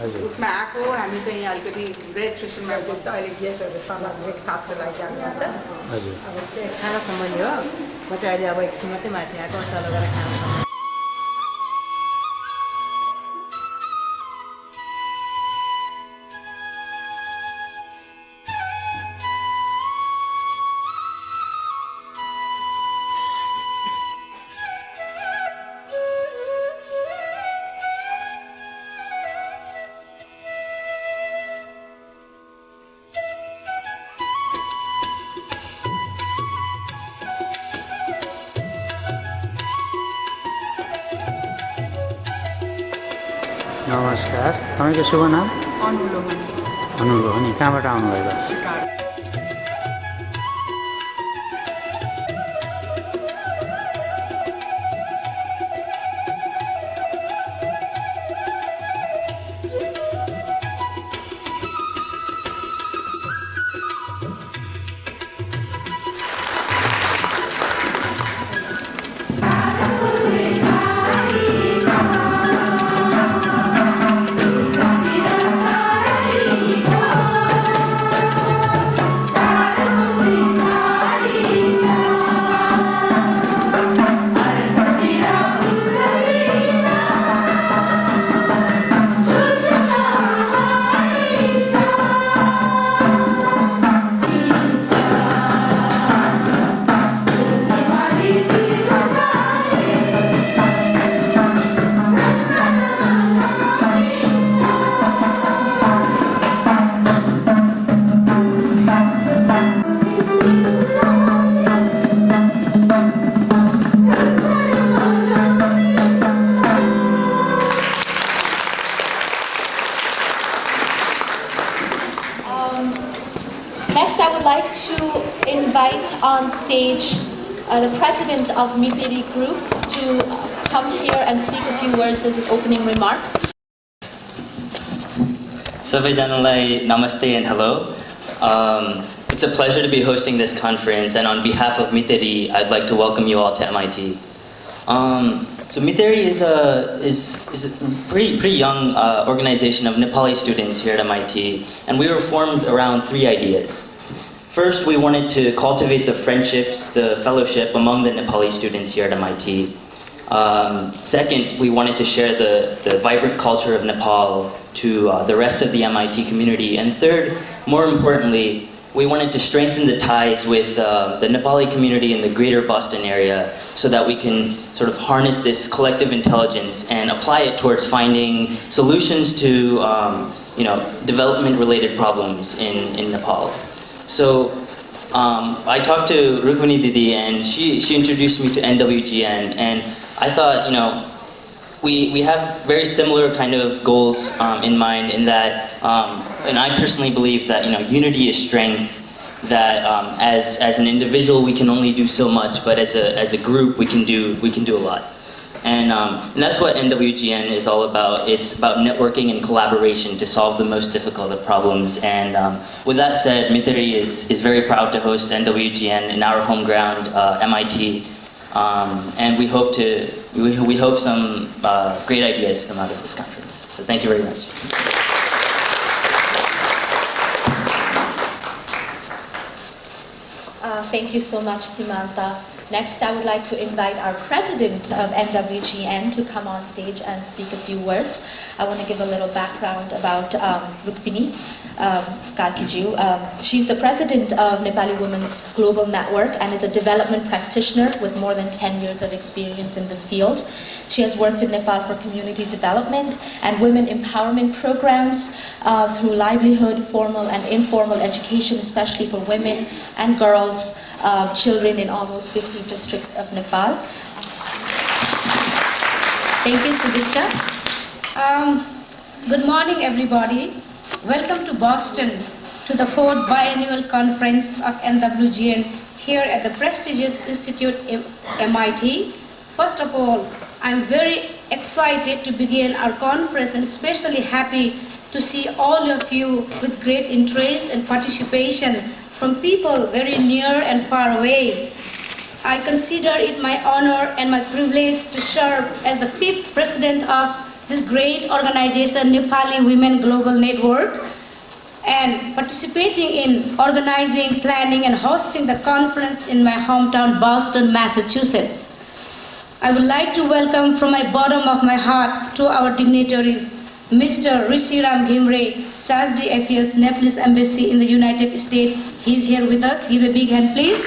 उसमा आएको हामी चाहिँ अलिकति रेजिस्ट्रेसनमा हुन्छ अहिले गेस्टहरू सामान ब्रेकफास्टको लागि जानुहुन्छ हजुर अब चाहिँ खाना समय हो म चाहिँ अहिले अब एकछिन मात्रै माथि आएको तल गएर खाना नमस्कार तपाईको शुभ नाम अनुलोभनी कहाँबाट आउनुभएको Next, I would like to invite on stage the president of Miteri Group to come here and speak a few words as his opening remarks. Savaijanalai, namaste and hello. It's a pleasure to be hosting this conference, and on behalf of Miteri, I'd like to welcome you all to MIT. So Miteri is a pretty young organization of Nepali students here at MIT, and we were formed around 3 ideas. First, we wanted to cultivate the friendships, the fellowship among the Nepali students here at MIT. Second, we wanted to share the vibrant culture of Nepal to the rest of the MIT community. And third, more importantly, we wanted to strengthen the ties with the Nepali community in the greater Boston area so that we can sort of harness this collective intelligence and apply it towards finding solutions to development-related problems in Nepal. So I talked to Rukmini Didi, and she introduced me to NWGN, and I thought, we have very similar kind of goals in mind, in that, and I personally believe that unity is strength. That as an individual we can only do so much, but as a group we can do a lot. And that's what NWGN is all about. It's about networking and collaboration to solve the most difficult of problems. And with that said, Miteri is very proud to host NWGN in our home ground, MIT. And we hope some great ideas come out of this conference. So thank you very much. Thank you so much, Simanta. Next, I would like to invite our president of NWGN to come on stage and speak a few words. I want to give a little background about Rukmini Karkijiu. She's the president of Nepali Women's Global Network and is a development practitioner with more than 10 years of experience in the field. She has worked in Nepal for community development and women empowerment programs through livelihood, formal and informal education, especially for women and girls, children in almost 50 districts of Nepal. Thank you, Sudiksha. Good morning, everybody. Welcome to Boston, to the 4th Biennial Conference of NWGN here at the prestigious Institute MIT. First of all, I'm very excited to begin our conference and especially happy to see all of you with great interest and participation from people very near and far away. I consider it my honor and my privilege to serve as the 5th president of this great organization, Nepali Women Global Network, and participating in organizing, planning, and hosting the conference in my hometown, Boston, Massachusetts. I would like to welcome from my bottom of my heart to our dignitaries, Mr. Rishiram Ghimre, Charge d'Affaires, Nepalese Embassy in the United States. He's here with us. Give a big hand, please.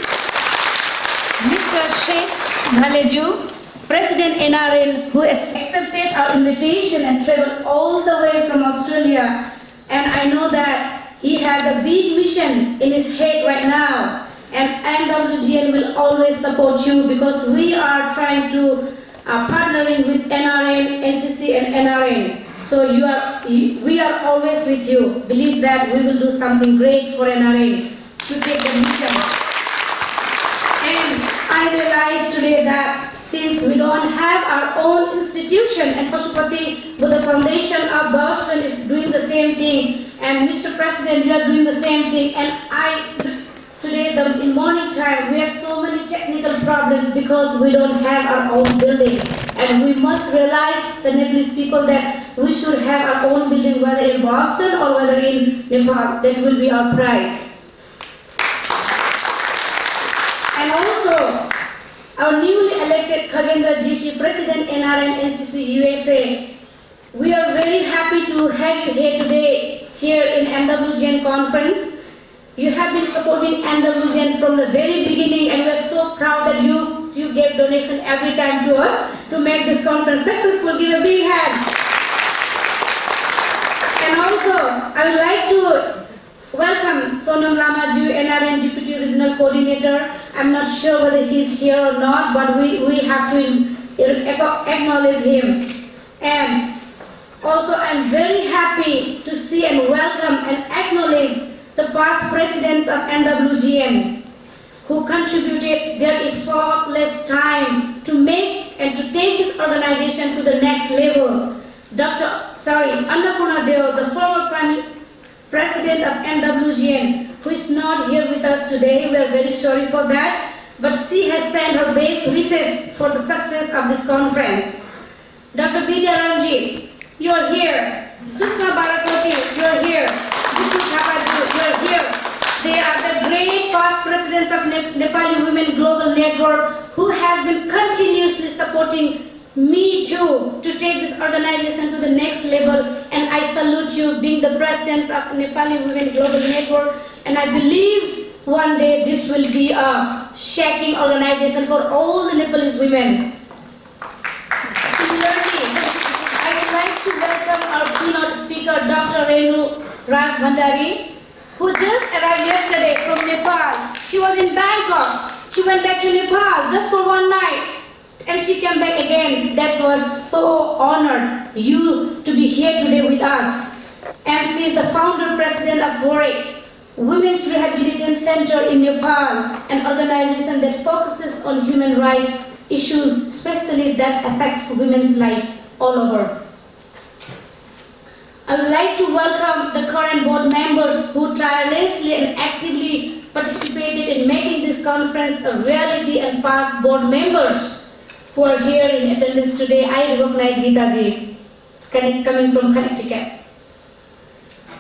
Mr. Shesh Dhaleju, President NRL, who has accepted our invitation and traveled all the way from Australia. And I know that he has a big mission in his head right now. And NWGN will always support you because we are trying to partnering with NRN, NCC, and NRN. So we are always with you. Believe that we will do something great for NRN to take the mission. And I realized today that since we don't have our own institution, and Pashupati Buddha Foundation of Boston is doing the same thing, and Mr. President, you are doing the same thing, and today in morning time, we have so many technical problems because we don't have our own building. And we must realize, the Nepalese people, that we should have our own building, whether in Boston or whether in Nepal. That will be our pride. And also, our newly elected Khagendra Jishi, President NRN NCC USA, we are very happy to have you here today, here in NWGN conference. You have been supporting NWGN from the very beginning, and we are so proud that you gave donation every time to us to make this conference successful. Give a big hand. And also, I would like to welcome Sonam Lamaju, NRN Deputy Regional Coordinator. I'm not sure whether he's here or not, but we have to acknowledge him. And also, I'm very happy to see and welcome and acknowledge the past presidents of NWGN who contributed their effortless time to make and to take this organization to the next level. Annapurna Deo, the former Prime President of NWGN, who is not here with us today, we are very sorry for that, but she has sent her best wishes for the success of this conference. Dr. Biennial, you are here. Sushma Barakoti, you are here. You are here. They are the great past presidents of Nepali Women Global Network who has been continuously supporting me too to take this organization to the next level. And I salute you being the presidents of Nepali Women Global Network. And I believe one day this will be a shaking organization for all the Nepalese women. Similarly, I would like to welcome our keynote speaker, Dr. Renu Raj Bhandari, who just arrived yesterday from Nepal. She was in Bangkok. She went back to Nepal just for one night, and she came back again. That was so honored you to be here today with us. And she is the founder president of VOREC, Women's Rehabilitation Center in Nepal, an organization that focuses on human rights issues, especially that affects women's life all over. I would like to welcome the current board members who tirelessly and actively participated in making this conference a reality, and past board members who are here in attendance today. I recognize Geetaji, coming from Connecticut.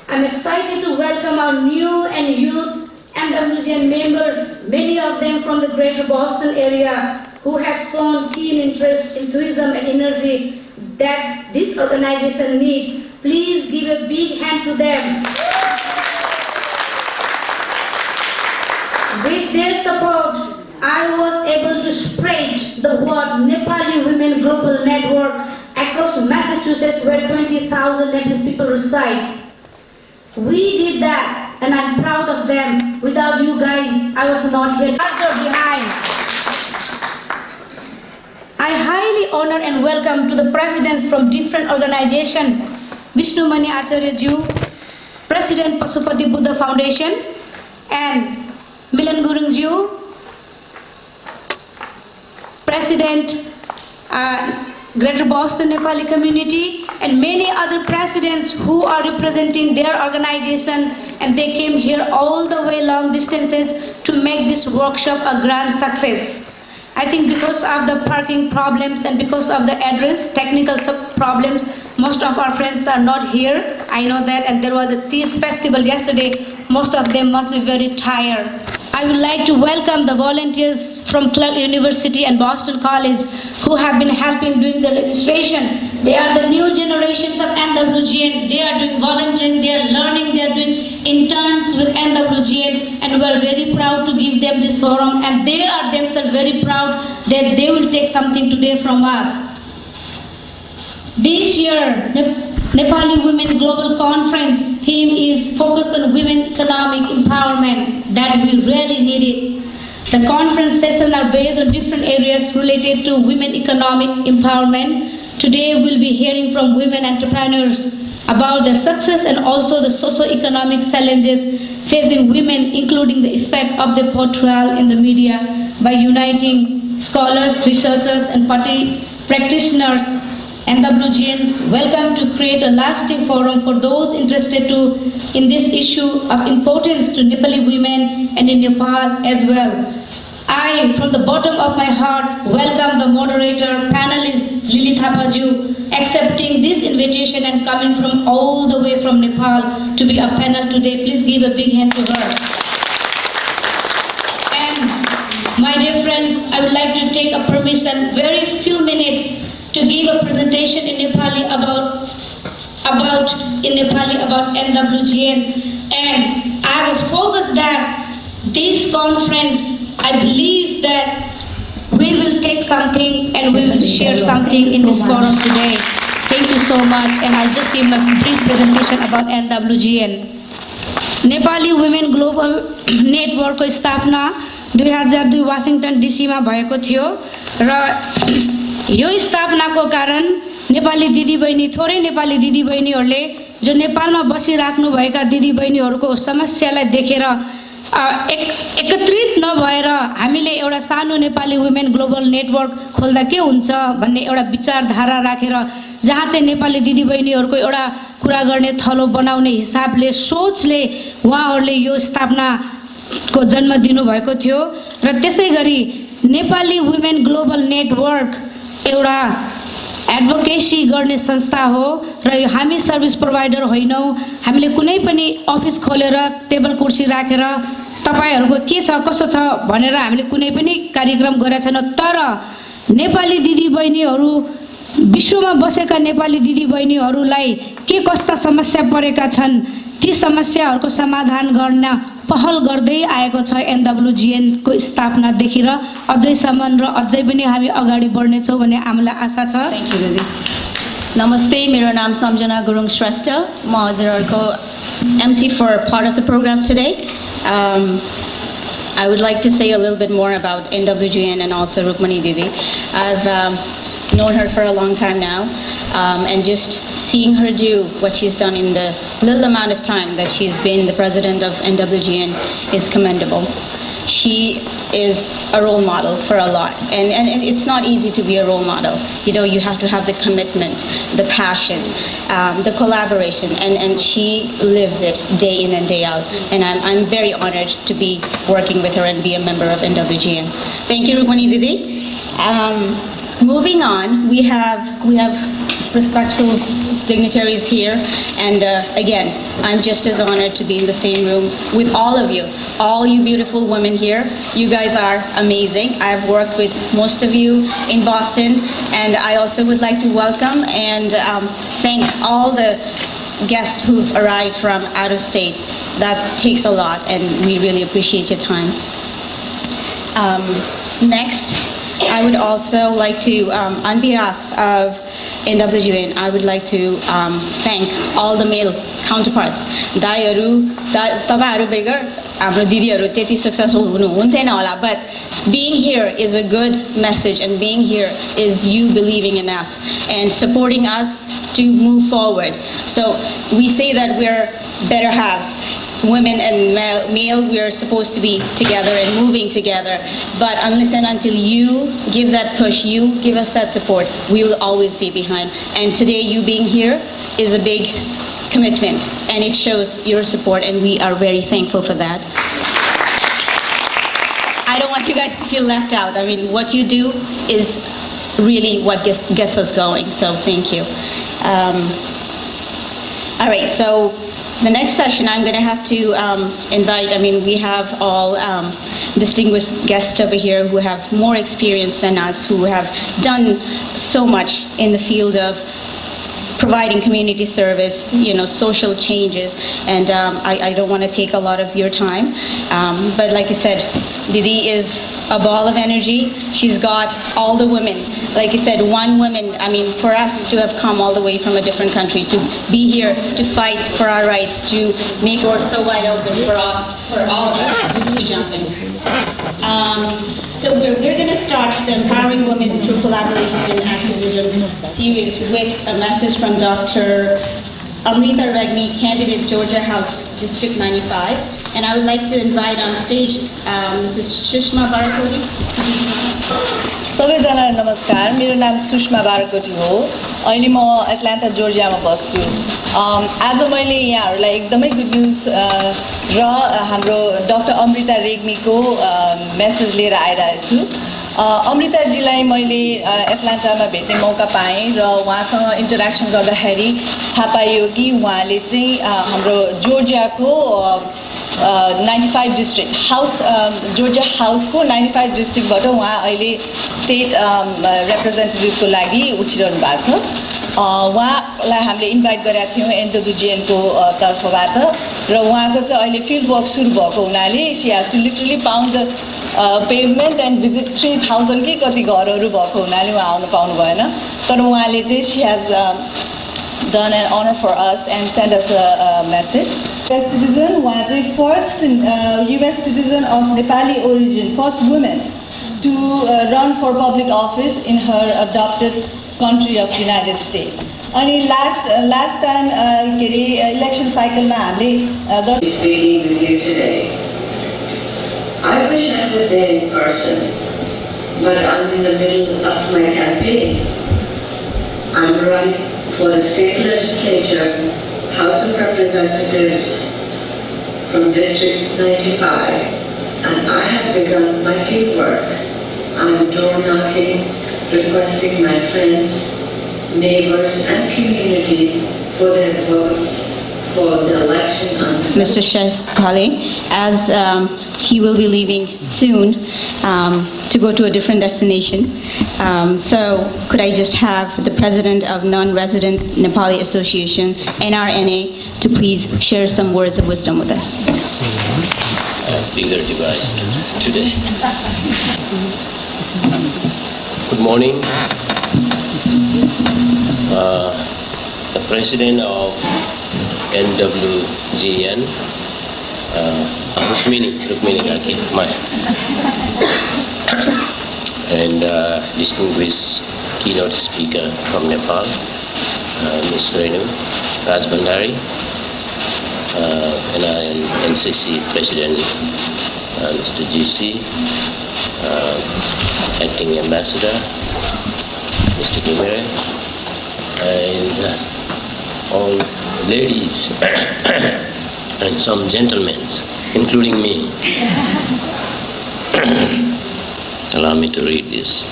I'm excited to welcome our new and youth NWGN members, many of them from the greater Boston area, who have shown keen interest, enthusiasm, and energy that this organization needs. Please give a big hand to them. With their support, I was able to spread the word Nepali Women Global Network across Massachusetts, where 20,000 Nepalese people reside. We did that, and I'm proud of them. Without you guys, I was not here. Behind. I highly honor and welcome to the presidents from different organizations, Vishnu Mani Acharya Ju, President Pashupati Buddha Foundation, and Milan Gurung Ju, President Greater Boston Nepali Community, and many other presidents who are representing their organization, and they came here all the way long distances to make this workshop a grand success. I think because of the parking problems and because of the address technical problems, most of our friends are not here. I know that, and there was a Tees festival yesterday. Most of them must be very tired. I would like to welcome the volunteers from Clark University and Boston College who have been helping doing the registration. They are the new generations of NWGN. They are doing volunteering, they are learning, they are doing interns with NWGN, and we are very proud to give them this forum, and they are themselves very proud that they will take something today from us. This year, Nepali Women Global Conference theme is focus on women economic empowerment, that we really need it. The conference sessions are based on different areas related to women economic empowerment. Today we'll be hearing from women entrepreneurs about their success and also the socio-economic challenges facing women, including the effect of the portrayal in the media by uniting scholars, researchers, and practitioners. NWGNs welcome to create a lasting forum for those interested in this issue of importance to Nepali women and in Nepal as well. I, from the bottom of my heart, welcome the moderator, panelist Lily Thapaju, accepting this invitation and coming from all the way from Nepal to be a panel today. Please give a big hand to her. And my dear friends, I would like to take a permission, very few minutes, to give a presentation in Nepali about NWGN, and I have a focus that this conference, I believe that we will take something and we will share something in this forum today. Thank you so much, and I'll just give a brief presentation about NWGN. Nepali Women Global Network को स्थापना 2002 Washington DC मा भएको थियो र यो स्थापनाको कारण नेपाली दिदीबहिनी थोरै नेपाली दिदीबहिनीहरूले जो नेपालमा बसिराख्नु भएका दिदीबहिनीहरूको समस्यालाई देखेर एकत्रित नभएर हामीले एउटा सानो नेपाली वुमेन ग्लोबल नेटवर्क खोल्दा के हुन्छ भन्ने एउटा विचारधारा राखेर जहाँ चाहिँ नेपाली दिदीबहिनीहरूको एउटा कुरा गर्ने थलो बनाउने हिसाबले सोचले उहाँहरूले यो स्थापनाको जन्म दिनुभएको थियो र त्यसैगरी नेपाली वुमेन ग्लोबल नेटवर्क एउटा एडभोकेसी गर्ने संस्था हो र हामी सर्भिस प्रोवाइडर होइनौं। हामीले कुनै पनि अफिस खोलेर टेबल कुर्सी राखेर तपाईहरुको के छ कसो छ भनेर हामीले कुनै पनि कार्यक्रम गरेका छैनौं, तर नेपाली दिदीबहिनीहरु विश्वमा बसेका नेपाली दिदीबहिनीहरुलाई के कस्ता समस्या परेका छन् ती समस्याहरुको समाधान गर्न पहल गर्दै आएको छ NWGN को स्थापना देखिएर अझैसम्म र अझै पनि हामी अगाडि बढ्ने छौं भन्ने हामीलाई आशा छ। थ्यांक यू दिदी। नमस्ते, मेरो नाम सम्जना गुरुङ श्रेष्ठ, म हजुरहरुको MC for part of the program today. I would like to say a little bit more about NWGN and also Rukmani Didi. I've known her for a long time now, and just seeing her do what she's done in the little amount of time that she's been the president of NWGN is commendable. She is a role model for a lot, and it's not easy to be a role model. You know, you have to have the commitment, the passion, the collaboration, and she lives it day in and day out. And I'm very honored to be working with her and be a member of NWGN. Thank you, Rukmani Didi. Moving on, we have respectful dignitaries here, and again, I'm just as honored to be in the same room with all of you, all you beautiful women here. You guys are amazing. I've worked with most of you in Boston, and I also would like to welcome and thank all the guests who've arrived from out of state. That takes a lot, and we really appreciate your time. Next, I would also like to, on behalf of NWGN, I would like to thank all the male counterparts. तपाईहरु बेगर हाम्रो दिदीहरु त्यति successful हुनु हुन्थेन होला, but being here is a good message, and being here is you believing in us and supporting us to move forward. So we say that we're better halves. Women and male, we are supposed to be together and moving together. But unless and until you give that push, you give us that support, we will always be behind. And today, you being here is a big commitment, and it shows your support, and we are very thankful for that. I don't want want you guys to feel left out. I mean, what you do is really what gets us going. So thank you. All right, so the next session I'm going to have to invite, I mean, we have all distinguished guests over here who have more experience than us, who have done so much in the field of providing community service, social changes, and I don't want to take a lot of your time. But like I said, Didi is a ball of energy. She's got all the women. Like I said, one woman, I mean, for us to have come all the way from a different country, to be here, to fight for our rights, to make doors so wide open for all of us to jump in. So we're going to start the Empowering Women Through Collaboration and Activism series with a message from Dr. Amrita Ragni, candidate Georgia House District 95. And I would like to invite on stage Mrs. Sushma Barakoti. सबैजनालाई नमस्कार, मेरो नाम सुषमा बारकोटी हो। अहिले म Atlanta जोर्जियामा बस्छु। आज मैले यहाँहरूलाई एकदमै गुड न्युज र हाम्रो डाक्टर अमृता रेग्मीको मेसेज लिएर आइरहेको छु। अमृताजीलाई मैले एटलान्टामा भेट्ने मौका पाएँ र उहाँसँग इन्टरेक्सन गर्दाखेरि थाहा पाइयो कि उहाँले चाहिँ हाम्रो जोर्जियाको 95 डिस्ट्रिक्ट हाउस जोर्जिया हाउसको 95 डिस्ट्रिक्टबाट उहाँ अहिले स्टेट रिप्रेजेन्टेटिभको लागि उठिरहनु भएको छ। उहाँलाई हामीले इन्भाइट गरेका थियौँ एनडब्ल्युजिएनको तर्फबाट र उहाँको चाहिँ अहिले फिल्ड वर्क सुरु भएको हुनाले she has to literally pound the pavement and visit 3000 कि कति घरहरू भएको हुनाले उहाँ आउनु पाउनु भएन। तर उहाँले चाहिँ she has done an honor for us and sent us a message. US citizen, उहाँ चाहिँ first US citizen of Nepali origin, first woman to run for public office in her adopted country of United States. अनि last time के अरे election cycle मा हामीले speaking with you today. I wish I was there in person, but I'm in the middle of my campaign. I'm running for the state legislature, House of Representatives from District 95, and I have begun my field work. I'm door knocking, requesting my friends, neighbors, and community for their votes for the election on Mr. Sheshkali, as he will be leaving soon to go to a different destination. So could I just have the president of Non-Resident Nepali Association, NRNA, to please share some words of wisdom with us. A bigger device today. Good morning. The president of NWGN, Rukmini Kaki, and distinguished keynote speaker from Nepal, Ms. Renu Rajbandari, NCC President Mr. GC, Acting Ambassador Mr. Kimere, and all ladies and some gentlemen, including me. Allow me to read this.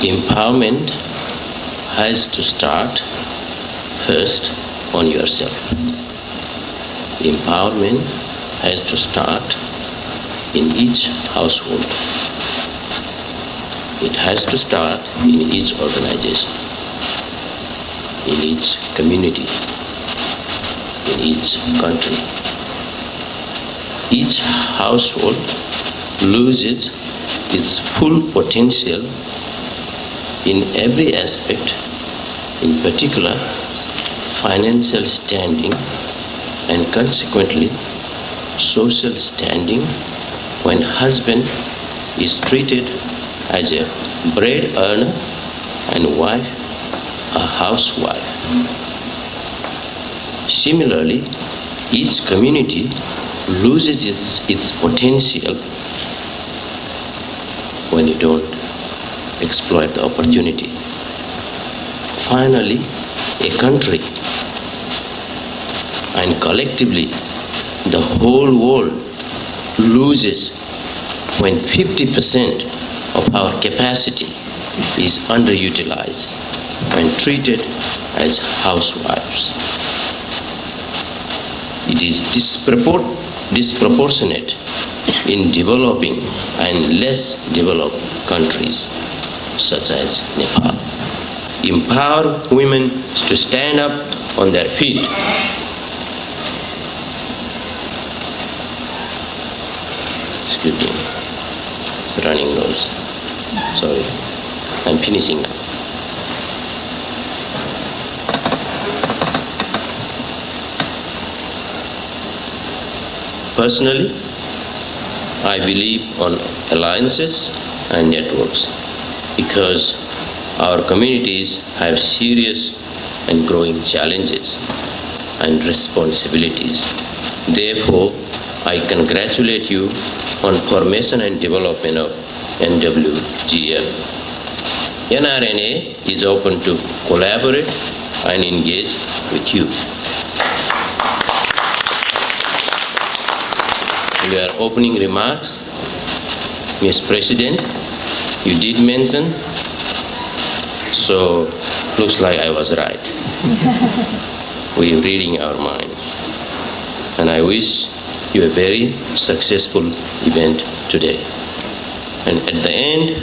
Empowerment has to start first on yourself. Empowerment has to start in each household. It has to start in each organization, in each community, in each country. Each household loses its full potential in every aspect, in particular financial standing and consequently social standing, when husband is treated as a bread earner and wife a housewife. Similarly, each community loses its potential when you don't exploit the opportunity. Finally, a country and collectively the whole world loses when 50% of our capacity is underutilized when treated as housewives. It is disproportionate in developing and less developed countries such as Nepal. Empower women to stand up on their feet. Excuse me, running nose. Sorry, I'm finishing now. Personally, I believe on alliances and networks because our communities have serious and growing challenges and responsibilities. Therefore, I congratulate you on formation and development of NWGL. NRNA is open to collaborate and engage with you. In your opening remarks, Ms. President, you did mention, so looks like I was right. We're reading our minds. And I wish you a very successful event today. And at the end,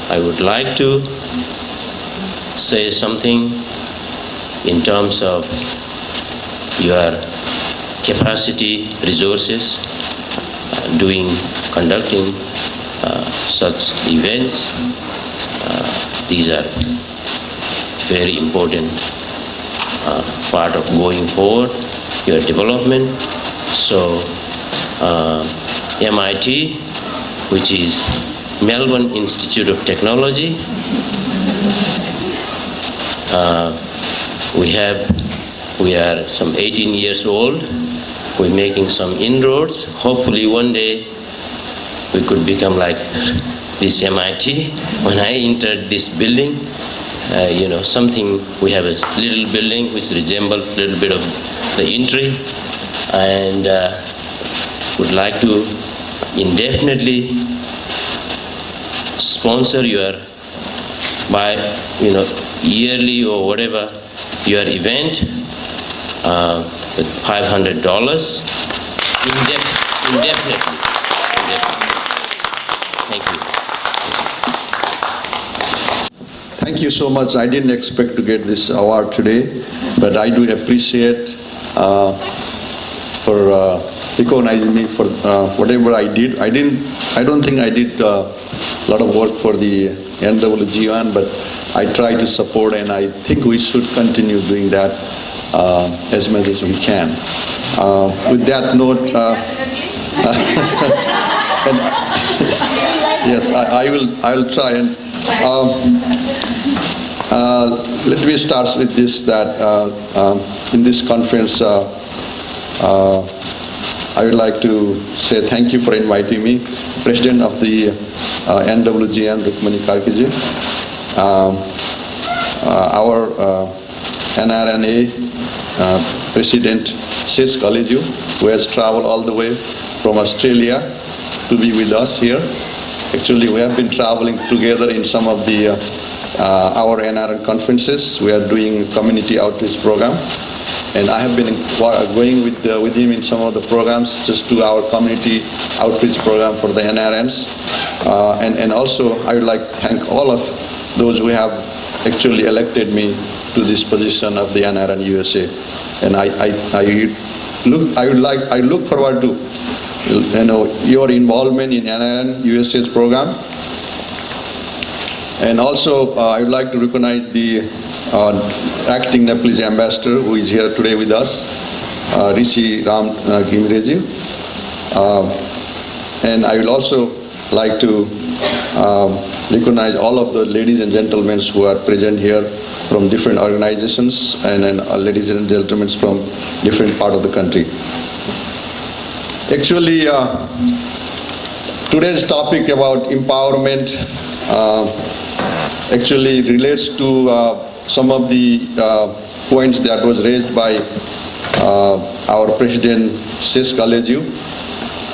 I would like to say something in terms of your capacity, resources, conducting such events. These are very important part of going forward, your development. So MIT, which is Melbourne Institute of Technology, we are some 18 years old. We're making some inroads. Hopefully one day we could become like this MIT. When I entered this building, something, we have a little building which resembles a little bit of the entry, and would like to indefinitely sponsor your, yearly or whatever, your event with $500 indefinitely. Thank you. Thank you so much. I didn't expect to get this award today, but I do appreciate for recognizing me for whatever I did. I don't think I did a lot of work for the NWGN, but I try to support, and I think we should continue doing that as much as we can. With that note, yes, I will try. And let me start with this: that in this conference, I would like to say thank you for inviting me, President of the NWGN, Rukmani Karkiji, our NRNA President Sis Kaleju, who has traveled all the way from Australia to be with us here. Actually, we have been traveling together in some of the our NRN conferences. We are doing community outreach program, and I have been going with him in some of the programs, just to our community outreach program for the NRNs. And also, I would like to thank all of those who have actually elected me to this position of the NRN USA. And I look forward to your involvement in NRN USA's program. And also, I would like to recognize the acting Nepalese ambassador who is here today with us, Rishi Ram Gimreji. And I will also like to recognize all of the ladies and gentlemen who are present here from different organizations, and ladies and gentlemen from different part of the country. Actually, today's topic about empowerment actually relates to some of the points that was raised by our President Sis Kaleju.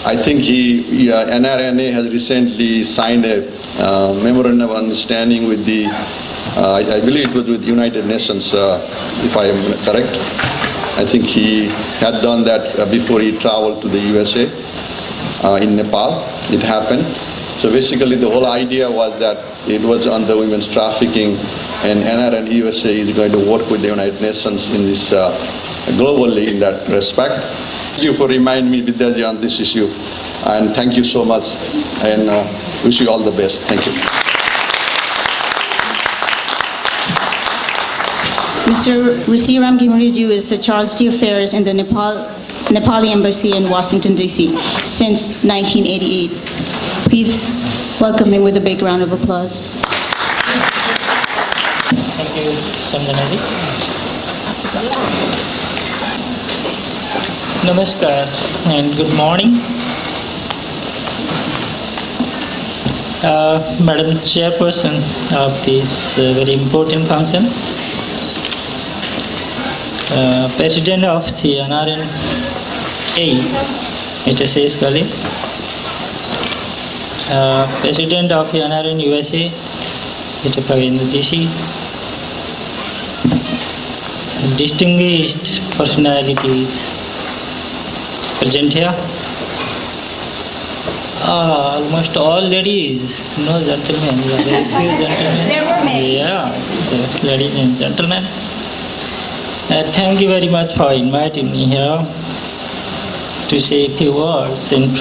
I think NRNA has recently signed a memorandum of understanding with the, I believe it was with United Nations, if I am correct. I think he had done that before he traveled to the USA. In Nepal, it happened. So basically the whole idea was that it was on the women's trafficking, and NRN USA is going to work with the United Nations in this globally in that respect. Thank you for reminding me, Vidyaji, on this issue, and thank you so much, and wish you all the best. Thank you. Mr. Risiram Gimriju is the Charles D. Affairs in the Nepali Embassy in Washington, D.C. since 1988. Please welcome him with a big round of applause. Thank you, Samdanaji. Namaskar and good morning. Madam Chairperson of this very important function, President of the NRNA, Mr. Seth Kali, President of the NRN USA, Mr. Pravendra Jishi, distinguished personalities present here, almost all ladies, no gentlemen, very few gentlemen. There were many. Yeah, so ladies and gentlemen. Thank you very much for inviting me here to say a few words in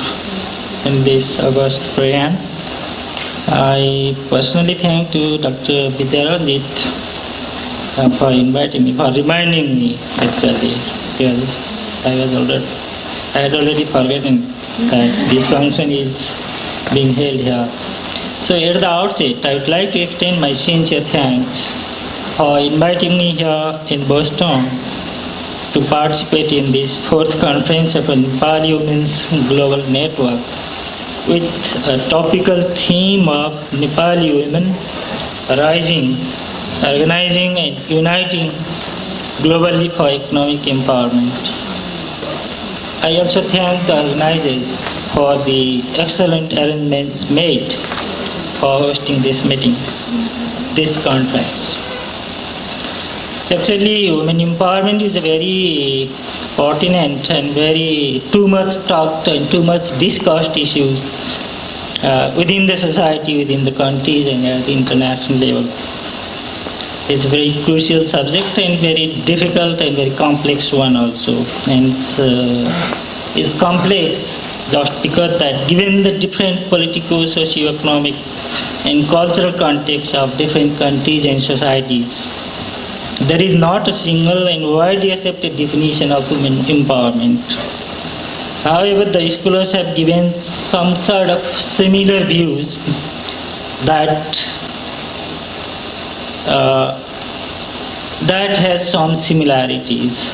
this August program. I personally thank to Dr. Vidyaranjit for inviting me, for reminding me actually, because I had already forgotten that this function is being held here. So at the outset, I would like to extend my sincere thanks for inviting me here in Boston to participate in this 4th conference of Nepali Women's Global Network with a topical theme of Nepali women rising, organizing and uniting globally for economic empowerment. I also thank the organizers for the excellent arrangements made for hosting this meeting, this conference. Actually, women empowerment is a very pertinent and very too much talked and too much discussed issue within the society, within the countries and at the international level. It's a very crucial subject and very difficult and very complex one also. And it's complex just because that given the different political, socio-economic and cultural context of different countries and societies, there is not a single and widely accepted definition of women empowerment. However, the scholars have given some sort of similar views that has some similarities.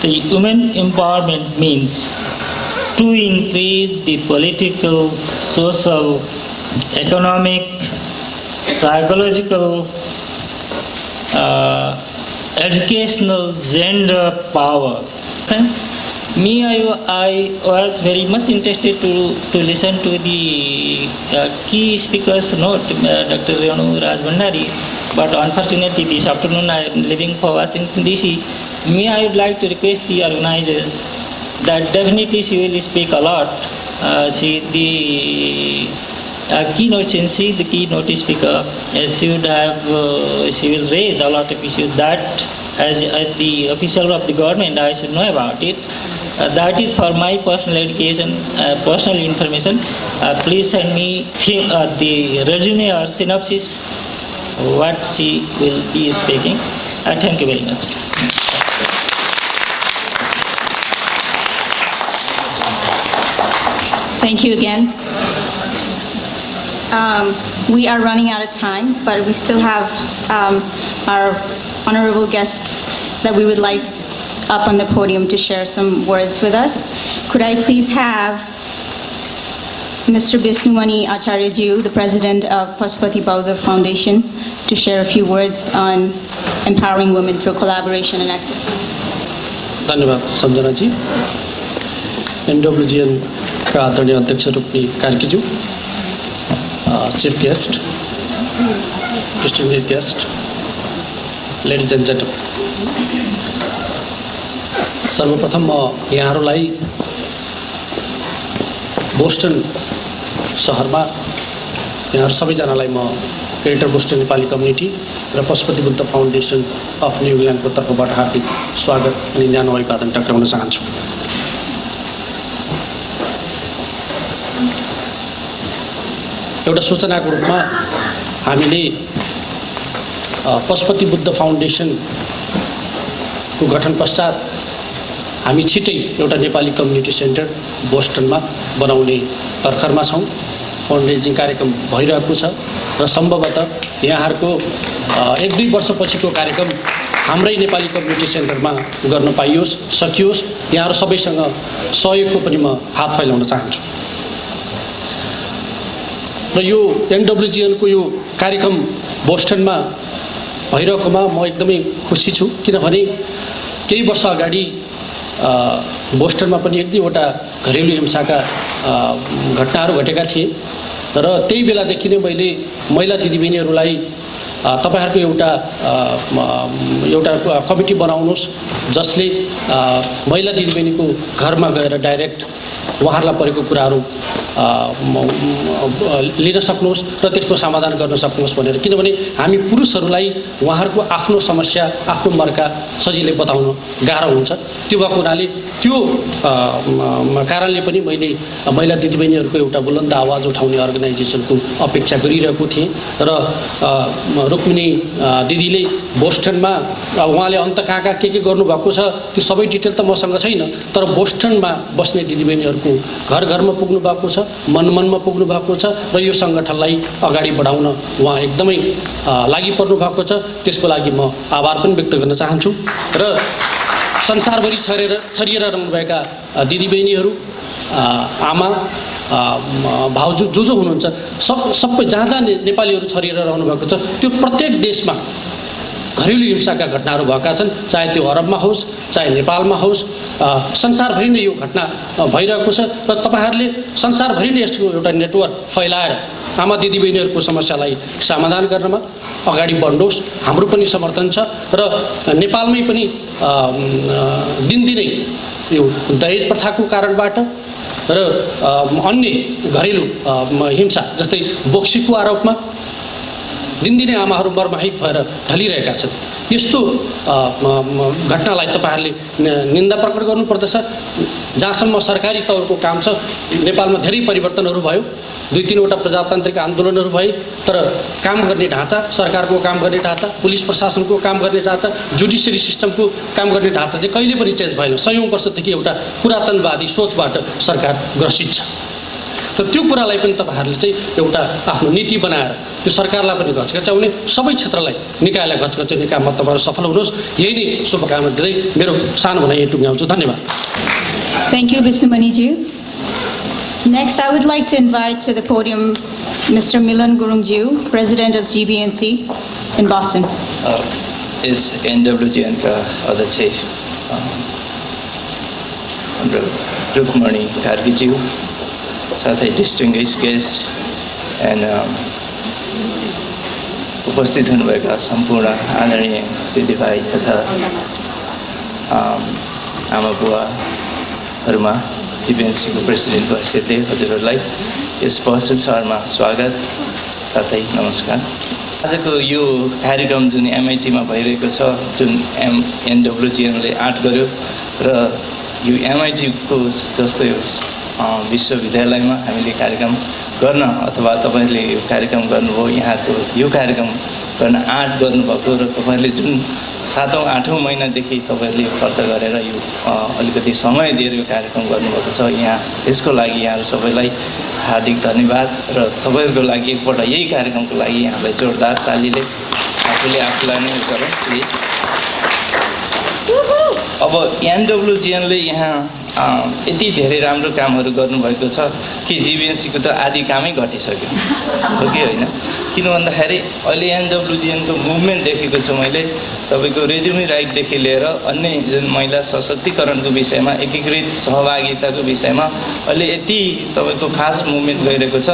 The women empowerment means to increase the political, social, economic, psychological, educational, gender power. Friends, I was very much interested to listen to the key speakers note, Dr. Renu Rajbhandari, but unfortunately this afternoon I am leaving for Washington DC. I would like to request the organizers that definitely she will speak a lot. She the keynote speaker, she will raise a lot of issues that as the official of the government I should know about it. That is for my personal education, personal information. Please send me the resume or synopsis what she will be speaking. Thank you very much. Thank you again. We are running out of time, but we still have our honorable guest that we would like up on the podium to share some words with us. Could I please have Mr. Bishnumani Acharya-ji, the president of Pashupati Bauddha Foundation, to share a few words on empowering women through collaboration and activism. धन्यवाद सम्झना जी। एनडब्ल्युजिएन का आदरणीय अध्यक्ष रूपी कार्कीज्यू, chief guest, distinguished guest, ladies and gentlemen, सर्वप्रथम म यहाँहरूलाई Boston सहरमा यहाँहरू सबैजनालाई म ग्रेटर बोस्टन नेपाली कम्युनिटी र पशुपति बुद्ध फाउन्डेसन अफ न्युजिल्यान्डको तर्फबाट हार्दिक स्वागत अनि न्यानो अभिवादन टक्राउन चाहन्छु। एउटा सूचनाको रूपमा हामीले पशुपति बुद्ध फाउन्डेसनको गठन पश्चात हामी छिटै एउटा नेपाली कम्युनिटी सेन्टर बोस्टनमा बनाउने तर्खरमा छौँ। फन्ड रेजिङ कार्यक्रम भइरहेको छ र सम्भवतः यहाँहरूको 1-2 वर्षपछिको कार्यक्रम हाम्रै नेपाली कम्युनिटी सेन्टरमा गर्न पाइयोस्, सकियोस्। यहाँहरू सबैसँग सहयोगको पनि म हात फैलाउन चाहन्छु र यो एनडब्ल्युजिएनको यो कार्यक्रम बोस्टनमा भइरहेकोमा म एकदमै खुसी छु, किनभने केही वर्ष अगाडि बोस्टनमा पनि 1-2वटा घरेलु हिंसाका घटनाहरू घटेका थिए र त्यही बेलादेखि नै मैले महिला दिदीबहिनीहरूलाई तपाईहरुको एउटा कमिटी बनाउनुस् जसले महिला दिदीबहिनीको घरमा गएर डाइरेक्ट उहाँहरूलाई परेको कुराहरू लिन सक्नुहोस् र त्यसको समाधान गर्न सक्नुहोस् भनेर, किनभने हामी पुरुषहरूलाई उहाँहरूको आफ्नो समस्या आफ्नो मर्का सजिलै बताउन गाह्रो हुन्छ। त्यो भएको हुनाले त्यो कारणले पनि मैले महिला दिदीबहिनीहरूको एउटा बुलन्द आवाज उठाउने अर्गनाइजेसनको अपेक्षा गरिरहेको थिएँ र रुक्मिनी दिदीले बोस्टनमा उहाँले अन्त कहाँ के गर्नुभएको छ त्यो सबै डिटेल त मसँग छैन, तर बोस्टनमा बस्ने दिदीबहिनीहरूको घर घरमा पुग्नु भएको छ, मन मनमा पुग्नु भएको छ र यो सङ्गठनलाई अगाडि बढाउन उहाँ एकदमै लागि पर्नु भएको छ। त्यसको लागि म आभार पनि व्यक्त गर्न चाहन्छु र संसारभरि छरिएर रहनुभएका दिदीबहिनीहरू, आमा, भाउजू जो हुनुहुन्छ सबै जहाँ नेपालीहरू छरिएर रहनुभएको छ, त्यो प्रत्येक देशमा घरेलु हिंसाका घटनाहरू भएका छन्, चाहे त्यो अरबमा होस् चाहे नेपालमा होस्, संसारभरि नै यो घटना भइरहेको छ र तपाईहरूले संसारभरि नै यसको एउटा नेटवर्क फैलाएर आमा दिदीबहिनीहरूको समस्यालाई समाधान गर्नमा अगाडि बढ्नुहोस्। हाम्रो पनि समर्थन छ र नेपालमै पनि दिनदिनै यो दहेज प्रथाको कारणबाट र अन्य घरेलु हिंसा जस्तै बोक्सीको आरोपमा दिनदिनै आमाहरू मर्माहित भएर ढलिरहेका छन्। यस्तो घटनालाई तपाईहरूले निन्दा प्रकट गर्नुपर्दछ। जहाँसम्म सरकारी तौरको काम छ, नेपालमा धेरै परिवर्तनहरू भयो, 2-3वटा प्रजातान्त्रिक आन्दोलनहरू भए, तर काम गर्ने ढाँचा, सरकारको काम गर्ने ढाँचा, पुलिस प्रशासनको काम गर्ने ढाँचा, जुडिसियरी सिस्टमको काम गर्ने ढाँचा चाहिँ कहिले पनि चेन्ज भएन। 100औं वर्षदेखि एउटा पुरातनवादी सोचबाट सरकार ग्रसित छ र त्यो कुरालाई पनि तपाईहरूले चाहिँ एउटा आफ्नो नीति बनाएर त्यो सरकारलाई पनि घचघच्याउने, सबै क्षेत्रलाई निकायलाई घचघच्याउने काममा तपाईहरु सफल हुनुहोस्। यही नै शुभकामना दिँदै मेरो सानो भनाइ यही टुङ्ग्याउँछु। धन्यवाद। Thank you, Bisnumaniji. Next, I would like to invite to the podium Mr. Milan Gurungjiu, President of GBNC in Boston. Is NWGN का अध्यक्ष रुक्मणी कार्कीज्यू, साथै distinguished guest and उपस्थित हुनुभएका सम्पूर्ण आदरणीय दिदीभाइ तथा आमा बुवाहरुमा जीबीएनसीको प्रेसिडेन्टको हैसियतले हजुरहरूलाई यस बस्टन सहरमा स्वागत साथै नमस्कार। आजको यो कार्यक्रम जुन एमआईटीमा भइरहेको छ, जुन एनडब्ल्युजीएनले आर्ट गर्यो र यो एमआईटीको जस्तो विश्वविद्यालयमा हामीले कार्यक्रम गर्न अथवा तपाईहरुले यो कार्यक्रम गर्नुभयो, यहाँको यो कार्यक्रम गर्न आर्ट गर्नुभएको र तपाईहरुले जुन 7औं 8औं महिनादेखि तपाईहरुले खर्च गरेर यो अलिकति समय दिएर यो कार्यक्रम गर्नुभएको छ, यहाँ यसको लागि यहाँहरु सबैलाई हार्दिक धन्यवाद र तपाईहरुको लागि एकपल्ट यही कार्यक्रमको लागि यहाँलाई जोरदार तालीले आफूलाई नै गरौँ प्लिज। अब एनडब्ल्युजीएनले यहाँ यति धेरै राम्रो कामहरू गर्नुभएको छ कि जीबीएनसीको त आधी कामै घटिसक्यो हो कि होइन, किन भन्दाखेरि अहिले एनडब्ल्युजिएनको मुभमेन्ट देखेको छु मैले तपाईँको रेज्युमी राइटदेखि लिएर अन्य जुन महिला सशक्तिकरणको विषयमा एकीकृत सहभागिताको विषयमा अहिले यति तपाईँको फास्ट मुभमेन्ट गइरहेको छ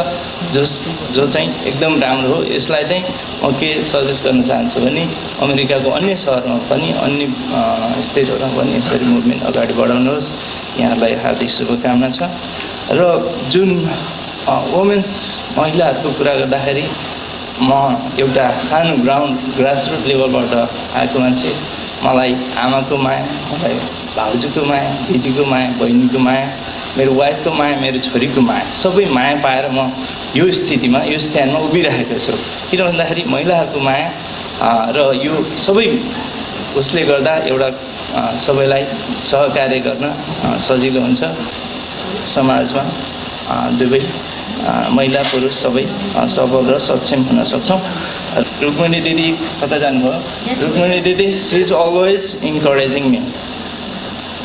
जो चाहिँ एकदम राम्रो हो। यसलाई चाहिँ म के सजेस्ट गर्न चाहन्छु भने अमेरिकाको अन्य सहरमा पनि अन्य स्टेटहरूमा पनि यसरी मुभमेन्ट अगाडि बढाउनुहोस्। यहाँलाई हार्दिक शुभकामना छ। र जुन वुमेन्स महिलाहरूको कुरा गर्दाखेरि म एउटा सानो ग्रासरुट लेभलबाट आएको मान्छे। मलाई आमाको माया, मलाई भाउजूको माया, दिदीको माया, बहिनीको माया, मेरो वाइफको माया, मेरो छोरीको माया, सबै माया पाएर म यो स्थितिमा यो स्ट्यान्डमा उभिरहेको छु। किन भन्दाखेरि महिलाहरूको माया र यो सबै उसले गर्दा एउटा सबैलाई सहकार्य गर्न सजिलो हुन्छ। समाजमा दुवै महिला पुरुष सबै सबल र सक्षम हुन सक्छौँ। रुक्मिणी दिदी कता जानुभयो? रुक्मिणी दिदी सी इज अलवेज इन्करेजिङ मी।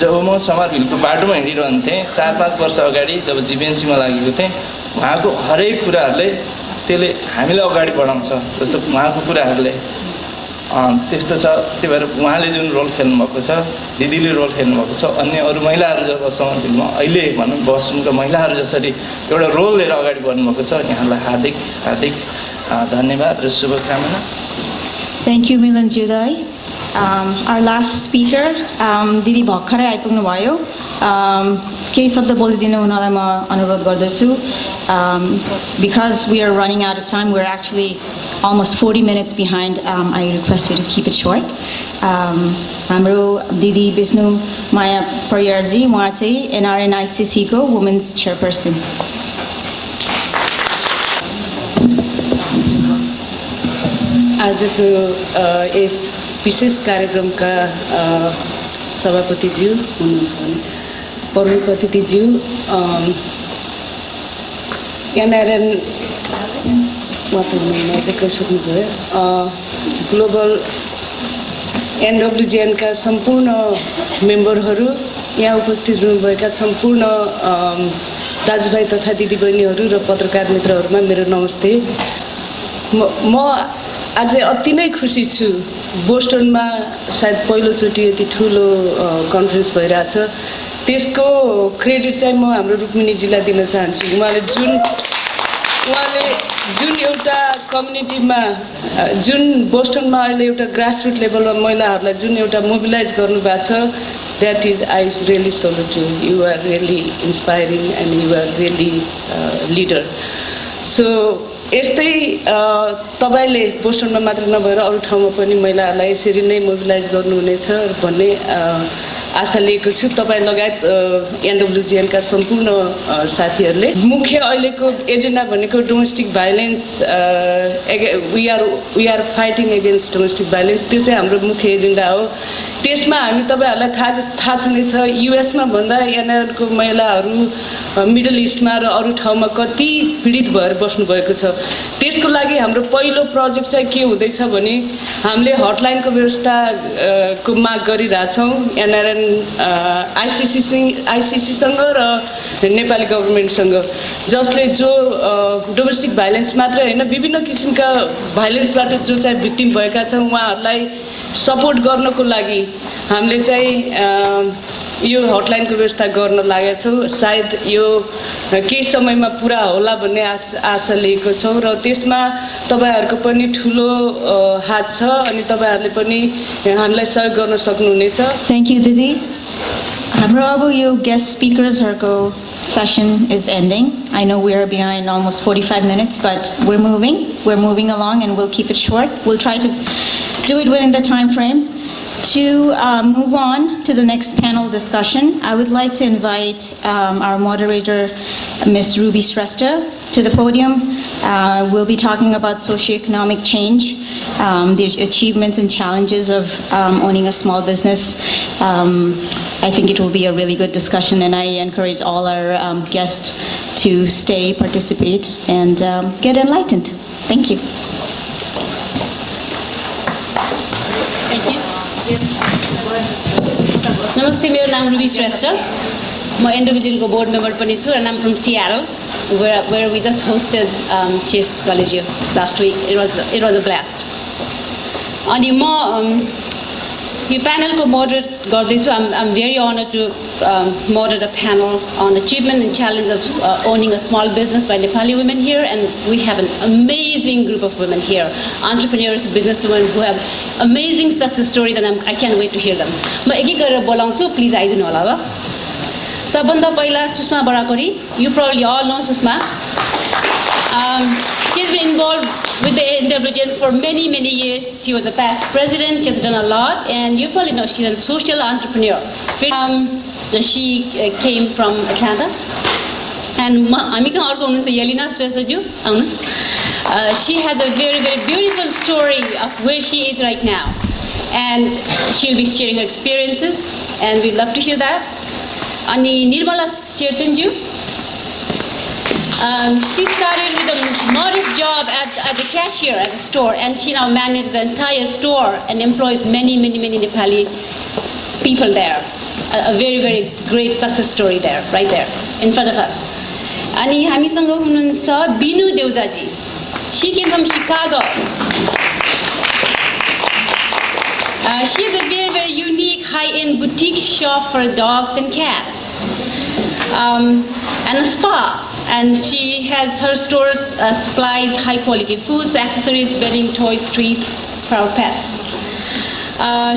जब म समरभिलको बाटोमा हिँडिरहन्थेँ 4-5 वर्ष अगाडि जब जिबिएनसीमा लागेको थिएँ, उहाँको हरेक कुराहरूले त्यसले हामीलाई अगाडि बढाउँछ। जस्तो उहाँको कुराहरूले त्यस्तो छ। त्यही भएर उहाँले जुन रोल खेल्नुभएको छ, दिदीले रोल खेल्नुभएको छ, अन्य अरू महिलाहरू जब समरभिलमा अहिले भनौँ बस्टनका महिलाहरू जसरी एउटा रोल लिएर अगाडि बढ्नुभएको छ, यहाँलाई हार्दिक हार्दिक धन्यवाद र शुभकामना। Thank you, Milan Judai. Our last speaker, दिदी भर्खरै आइपुग्नु भयो। केही शब्द बोलिदिनु हुनलाई म अनुरोध गर्दछु। Because we are running out of time, we're actually almost 40 minutes behind. I request you to keep it short. हाम्रो दिदी विष्णु माया परियारजी, उहाँ चाहिँ NRNICC को वुमेन्स चेयरपर्सन। आजको यस विशेष कार्यक्रमका सभापतिज्यू हुनुहुन्छ भने प्रमुख अतिथिज्यू, एनआरएन सक्नुभयो, ग्लोबल एनडब्ल्युजिएनका सम्पूर्ण मेम्बरहरू, यहाँ उपस्थित हुनुभएका सम्पूर्ण दाजुभाइ तथा दिदीबहिनीहरू र पत्रकार मित्रहरूमा मेरो नमस्ते। म आज अति नै खुसी छु। बोस्टनमा सायद पहिलोचोटि यति ठुलो कन्फरेन्स भइरहेछ। त्यसको क्रेडिट चाहिँ म हाम्रो रुक्मिनीजीलाई दिन चाहन्छु। उहाँले जुन एउटा कम्युनिटीमा, जुन बोस्टनमा अहिले एउटा ग्रासरुट लेभलमा महिलाहरूलाई जुन एउटा मोबिलाइज गर्नुभएको छ, that is I really salute you. You are really inspiring and you are really leader. So यस्तै तपाईँले बोस्टनमा मात्र नभएर अरू ठाउँमा पनि महिलाहरूलाई यसरी नै मोबिलाइज गर्नुहुनेछ भन्ने आशा लिएको छु। तपाईँ लगायत एनडब्ल्युजिएनका सम्पूर्ण साथीहरूले। मुख्य अहिलेको एजेन्डा भनेको domestic violence, we are fighting against domestic violence. त्यो चाहिँ हाम्रो मुख्य एजेन्डा हो। त्यसमा हामी तपाईँहरूलाई थाहा छँदैछ, युएसमा भन्दा एनआरएनको महिलाहरू मिडल इस्टमा र अरू ठाउँमा कति पीडित भएर बस्नुभएको छ। त्यसको लागि हाम्रो पहिलो प्रोजेक्ट चाहिँ के हुँदैछ भने हामीले हटलाइनको व्यवस्थाको माग गरिरहेछौँ एनआरएन आइसिसीसँग र नेपाली गभर्मेन्टसँग, जसले जो डोमेस्टिक भाइलेन्स मात्रै होइन विभिन्न किसिमका भाइलेन्सबाट जो चाहिँ भिक्टिम भएका छन् उहाँहरूलाई सपोर्ट गर्नको लागि हामीले चाहिँ यो हटलाइनको व्यवस्था गर्न लागेका छौँ। सायद यो केही समयमा पुरा होला भन्ने आशा लिएको छौँ र त्यसमा तपाईँहरूको पनि ठुलो हात छ अनि तपाईँहरूले पनि हामीलाई सहयोग गर्न सक्नुहुनेछ। Thank you, दिदी। हाम्रो अब यो guest speakersहरूको session is ending. I know we are behind almost 45 minutes, but we're moving along and we'll keep it short. We'll try to do it within the time frame. To move on to the next panel discussion, I would like to invite our moderator, Ms. Ruby Shrestha, to the podium. We'll be talking about socioeconomic change, the achievements and challenges of owning a small business. I think it will be a really good discussion, and I encourage all our guests to stay, participate, and get enlightened. Thank you. नमस्ते, मेरो नाम ruby श्रेष्ठ। म एन्डोभिजनको board member पनि छु and I'm from Seattle where we just hosted Chess College last week. It was a blast. अनि म यो प्यानलको moderate गर्दैछु. I'm very honored to moderate a panel on achievement and challenge of owning a small business by Nepali women here, and we have an amazing group of women here, entrepreneurs, businesswomen who have amazing success stories, and I can't wait to hear them. म एक गरेर बोलाउँछु, please आइदिनु होला ल. सबभन्दा पहिला Sushma बराकोरी. You probably all know Sushma. She's been involved with the NWGN for many years. She was a past president. She has done a lot, and you probably know she's a social entrepreneur. She came from Atlanta, and हामी कहाँ अर्को हुनुहुन्छ यलिना श्रेष्ठज्यू आउनुस्. She has a very beautiful story of where she is right now, and she'll be sharing her experiences, and we'd love to hear that. अनि Nirmala शेरचनज्यू. She started with a modest job at the cashier at the store, and she now manages the entire store and employs many Nepali people there. A very great success story there, right there, in front of us. अनि हामीसँग हुनुहुन्छ बिनु देउजाजी. She came from Chicago. She has a very unique high-end boutique shop for dogs and cats, and a spa. And she has her stores supplies high-quality foods, accessories, bedding, toys, treats for our pets.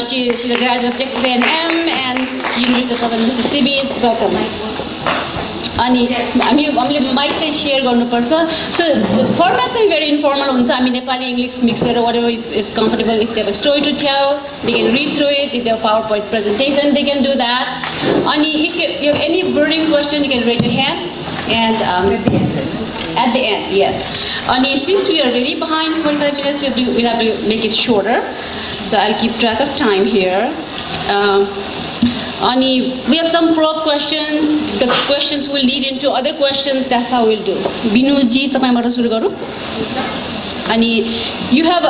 She's a graduate of Texas A&M and University of Southern Mississippi. Welcome. अनि हामीले mic चाहिँ share गर्नुपर्छ. So the format चाहिँ very informal हुन्छ. हामी Nepali English mix गरेर whatever is comfortable. If they have a story to tell, they can read through it. If they have a PowerPoint presentation, they can do that. अनि if you have any burning question, you can raise your hand. And at the end, yes. And since we are really behind 45 minutes, we'll have to make it shorter. So I'll keep track of time here. We have some probe questions. The questions will lead into other questions. That's how we'll do. Binuji, तपाईबाट सुरु गरौँ. अनि you have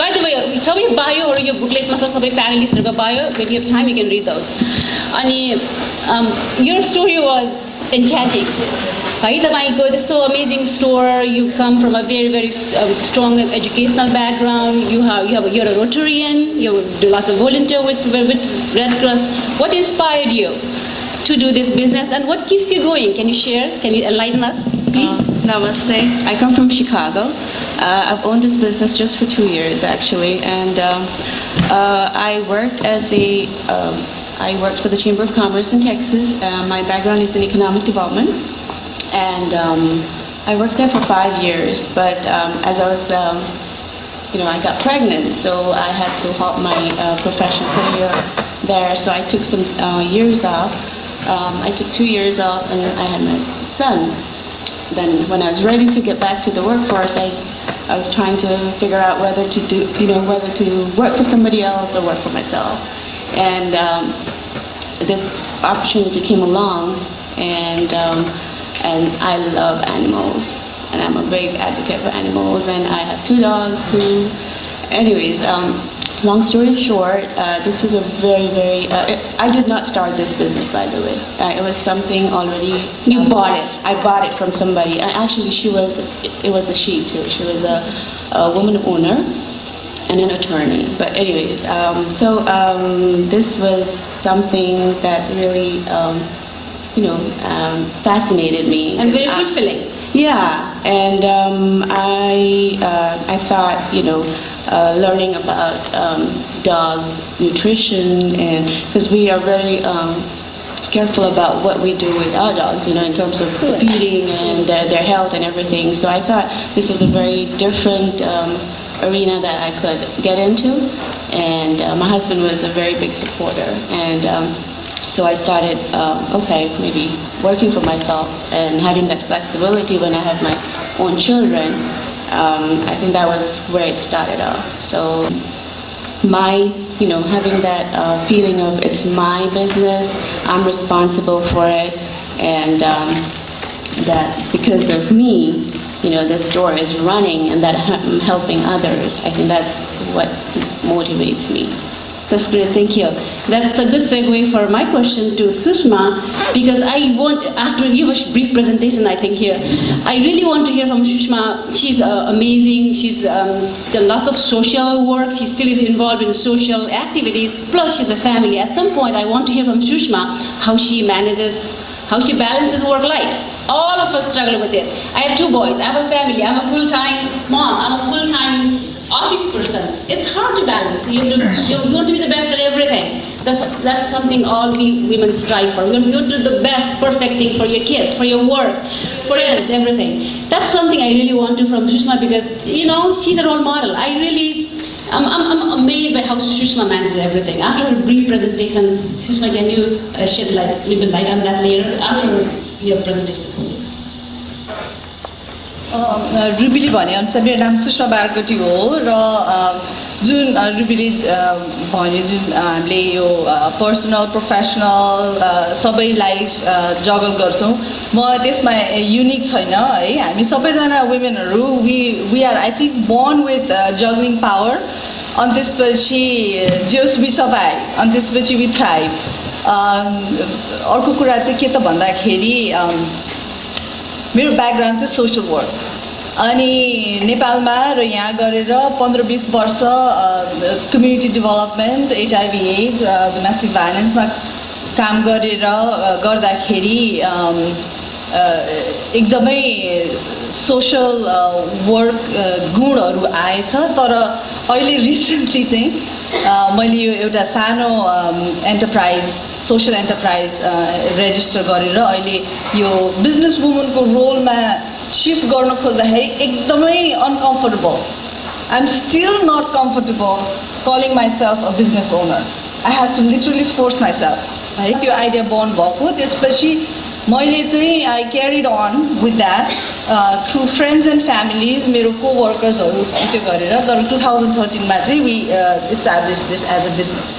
by the way, सबै बायोहरू यो बुकलेटमा छ, सबै प्यानलिस्टहरूको bio. When you have time, you can read those. अनि your story was enchanting. है तपाईको त्यस्तो amazing store. You come from a very strong educational background. You're a Rotarian. You do lots of volunteer with Red Cross. What inspired you to do this business, and what keeps you going? Can you share? Can you enlighten us, please? Namaste. I come from Chicago. I've owned this business just for 2 years actually, and I worked for the Chamber of Commerce in Texas. My background is in economic development, and I worked there for 5 years. But as I was, I got pregnant, so I had to halt my professional career there. So I took some years off. I took 2 years off, and I had my son. Then when I was ready to get back to the workforce, I was trying to figure out whether to work for somebody else or work for myself. And this opportunity came along, and I love animals, and I'm a big advocate for animals, and I have 2 dogs too. Anyways, long story short, this was a very I did not start this business, by the way. It was something already. You bought it. I bought it from somebody. Actually, it was a she too. She was a woman owner and an attorney. But anyways, this was something that really, fascinated me. And very fulfilling. Yeah, and I thought, learning about dogs' nutrition, and because we are very careful about what we do with our dogs, in terms of feeding and their health and everything. So I thought this was a very different arena that I could get into, and my husband was a very big supporter, and so I started, maybe working for myself and having that flexibility when I have my own children. I think that was where it started off. So having that feeling of it's my business, I'm responsible for it, and that because of me, the store is running and that I'm helping others. I think that's what motivates me. That's great, thank you. That's a good segue for my question to Sushma, because I want, after you have a brief presentation, I think here, I really want to hear from Sushma. She's amazing, she's done lots of social work, she still is involved in social activities, plus she's a family. At some point, I want to hear from Sushma how she balances work life. All of us struggle with it. I have 2 boys, I have a family, I'm a full-time mom, I'm a full-time office person. It's hard to balance. You want to be the best at everything. That's something all we women strive for. We want to do the best, perfect thing for your kids, for your work, friends, everything. That's something I really want to from Sushma, because she's a role model. I'm amazed by how Sushma manages everything. After her brief presentation, Sushma, can you shed a little light on that later after your presentation? रुबीले भने अनुसार मेरो नाम सुषमा बारकोटी हो र जुन रुबीले भन्यो जुन हामीले यो personal professional सबै लाइफ जगल गर्छौँ म त्यसमा युनिक छैन है हामी सबैजना वुमेनहरू we are I think born with juggling power अनि त्यसपछि जेस वी सर्भाइभ अनि त्यसपछि वी थ्राइभ अर्को कुरा चाहिँ के त भन्दाखेरि मेरो ब्याकग्राउन्ड चाहिँ सोशल वर्क अनि नेपालमा र यहाँ गरेर 15-20 वर्ष community development HIV AIDS domestic भाइलेन्समा काम गरेर गर्दाखेरि एकदमै सोशल वर्क गुणहरू आएछ तर अहिले रिसेन्टली चाहिँ मैले यो एउटा सानो एन्टरप्राइज सोशल एन्टरप्राइज रेजिस्टर गरेर अहिले यो बिजनेस वुमनको रोलमा शिफ्ट गर्न खोज्दाखेरि एकदमै uncomfortable I am still not comfortable calling myself a business owner I have to literally force myself है त्यो आइडिया बर्न भएको त्यसपछि मैले चाहिँ I carried on with that through friends and families मेरो कोवर्कर्सहरू त्यो गरेर तर 2013 मा चाहिँ we establish this as a business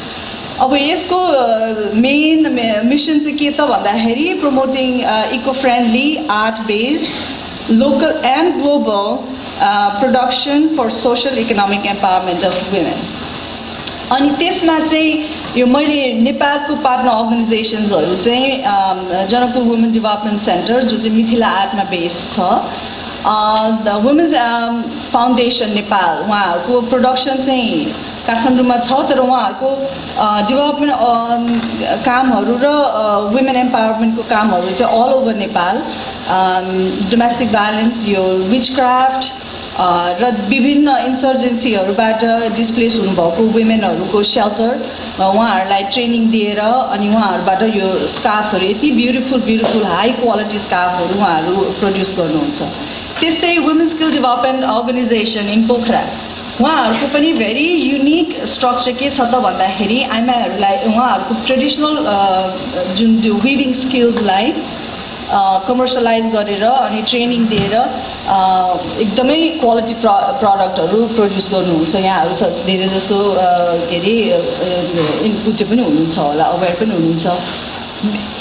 अब यसको मेन मिसन चाहिँ के त भन्दाखेरि promoting eco friendly art based local and global production for social economic empowerment of women अनि त्यसमा चाहिँ यो मैले नेपालको पार्टनर अर्गनाइजेसन्सहरू चाहिँ जनकपुर वुमेन डेभलपमेन्ट सेन्टर जो चाहिँ मिथिला आर्टमा बेस्ड छ द वुमेन्स फाउन्डेसन नेपाल उहाँहरूको प्रोडक्सन चाहिँ काठमाडौँमा छ तर उहाँहरूको डेभलपमेन्ट कामहरू र वुमेन एम्पावरमेन्टको कामहरू चाहिँ all over Nepal domestic violence यो विचक्राफ्ट र विभिन्न इन्सर्जेन्सीहरूबाट डिस्प्लेस हुनुभएको वुमेनहरूको सेल्टर उहाँहरूलाई ट्रेनिङ दिएर अनि उहाँहरूबाट यो स्कार्फ्सहरू यति ब्युटिफुल हाई क्वालिटी स्कार्फहरू उहाँहरू प्रड्युस गर्नुहुन्छ त्यस्तै वुमेन स्किल डेभलपमेन्ट अर्गनाइजेसन इन पोखरा उहाँहरूको पनि भेरी युनिक स्ट्रक्चर के छ त भन्दाखेरि आइमाहरूलाई उहाँहरूको ट्रेडिसनल जुन त्यो विभिङ स्किल्सलाई कमर्सियलाइज गरेर अनि ट्रेनिङ दिएर एकदमै क्वालिटी प्रडक्टहरू प्रड्युस गर्नुहुन्छ यहाँहरू धेरै जस्तो के अरे इनपुट पनि हुनुहुन्छ होला अवेर पनि हुनुहुन्छ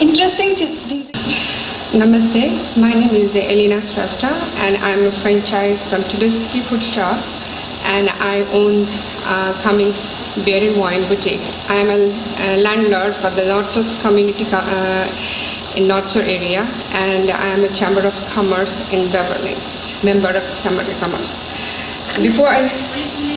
interesting Namaste, my name is Elena Strasta and I am a franchise from Tuduski Food Shop and I own Cummings Beer and Wine Boutique. I am a landlord for the North South community in North Shore area and I am a Chamber of Commerce in Beverly, member of Chamber of Commerce. Before I